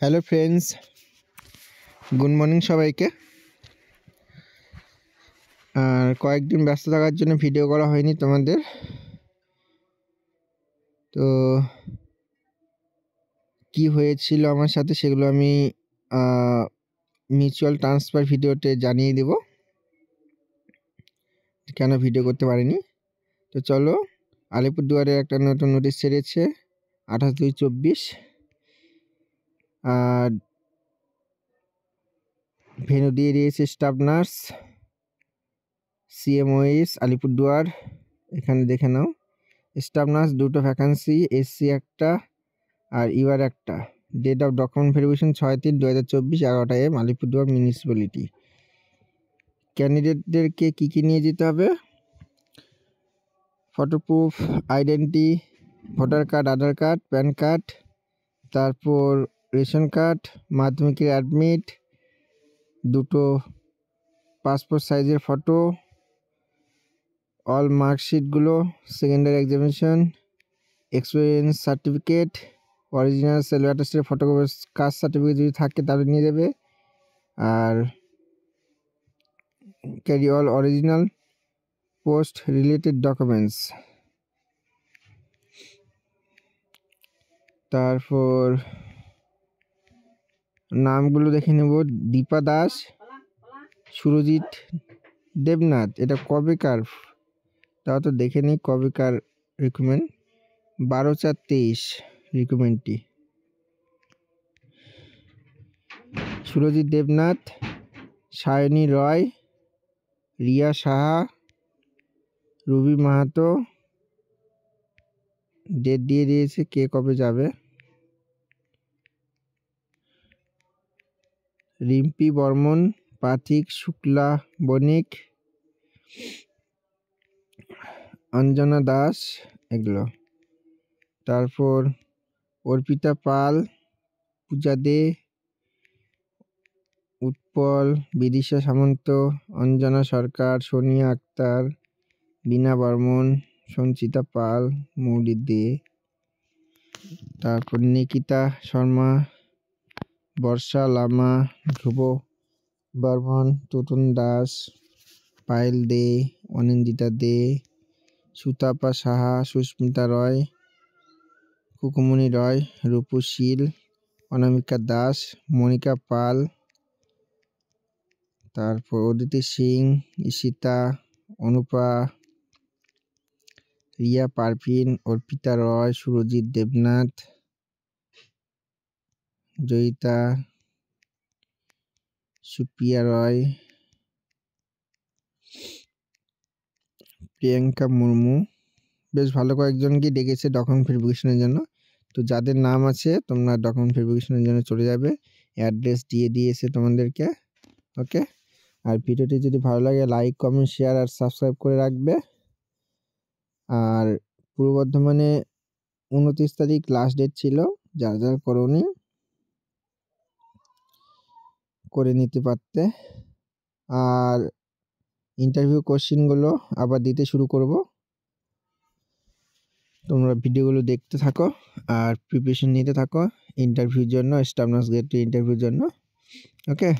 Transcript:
Hello friends, good morning সবাইকে। আর কয়েকদিন ব্যস্ত থাকার জন্য ভিডিও করা হয়নি তোমাদের। তো কি হয়েছিল আমার সাথে সেগুলো আমি মিউচুয়াল ট্রান্সফার ভিডিওতে জানিয়ে দেব, কেন ভিডিও করতে পারিনি। তো চলো, আলিপুরদুয়ারের একটা নতুন নোটিশ ছেড়েছে 28/2/24। আর ভেন্যু দিয়ে দিয়েছে স্টাফ নার্স CMOS আলিপুরদুয়ার। এখানে দেখে নাও, স্টাফ নার্স দুটো ভ্যাকান্সি, SC একটা আর ইউআর একটা। ডেট অফ ডকুমেন্ট ভেরিফিকেশন 6/3/2024 11টা AM আলিপুরদুয়ার মিউনিসিপ্যালিটি। ক্যান্ডিডেটদেরকে কী নিয়ে যেতে হবে? Photo proof, identity, voter card, Aadhaar card, PAN card, তারপর রেশন কার্ড, মাধ্যমিকের অ্যাডমিট, দুটো পাসপোর্ট সাইজের ফটো, অল মার্কশিটগুলো, secondary examination, experience certificate, original self attested photocopy caste certificate যদি থাকে তাহলে নিয়ে দেবে। আর carry all original post related documents. তারপর নামগুলো দেখে নেব। দীপা দাস, সুরজিৎ দেবনাথ। এটা কবেকার তাও তো দেখে নিই, কবেকার রিক্রুটমেন্ট। 12/4/23 রিক্রুটমেন্টটি। সুরজিৎ দেবনাথ, সায়নী রয়, রিয়া সাহা, রুবি মাহাতো। ডেট দিয়ে দিয়েছে কে কবে যাবে। রিম্পি বর্মন, পাথিক শুক্লা বণিক, অঞ্জনা দাস, এগুলো। তারপর অর্পিতা পাল, পূজা দে, উৎপল, বিদিশা সামন্ত, অঞ্জনা সরকার, সোনিয়া আক্তার, বীণা বর্মন, সঞ্চিতা পাল, মৌলি দে। তারপর নিকিতা শর্মা, বর্ষা লামা, ধ্রুব বর্মন, টুটুন দাস, পায়েল দে, অনিন্দিতা দে, সুতাপা সাহা, সুস্মিতা রয়, কুকুমণি রয়, রূপু শীল, অনামিকা দাস, মনিকা পাল, তারপর অদিতি সিং, ঈশিতা, অনুপা, রিয়া পারভিন, অর্পিতা রয়, সুরজিৎ দেবনাথ, জয়িতা, সুপ্রিয়া রয়, প্রিয়াঙ্কা মুর্মু। বেশ ভালো কয়েকজনকে ডেকেছে ডকুমেন্ট ভেরিফিকেশনের জন্য। তো যাদের নাম আছে তোমরা ডকুমেন্ট ভেরিফিকেশনের জন্য চলে যাবে। অ্যাড্রেস দিয়ে দিয়েছে তোমাদেরকে। ওকে, আর ভিডিওটি যদি ভালো লাগে লাইক, কমেন্ট, শেয়ার আর সাবস্ক্রাইব করে রাখবে। আর পূর্ব বর্ধমানে 29 তারিখ লাস্ট ডেট ছিল, যার যার করোনি করে নিতে পারতে। আর ইন্টারভিউ কোশ্চেনগুলো আবার দিতে শুরু করব। তোমরা ভিডিওগুলো দেখতে থাকো আর প্রিপারেশন নিতে থাকো ইন্টারভিউর জন্য, স্টাফ নার্স গ্রেড 2 ইন্টারভিউর জন্য। ওকে।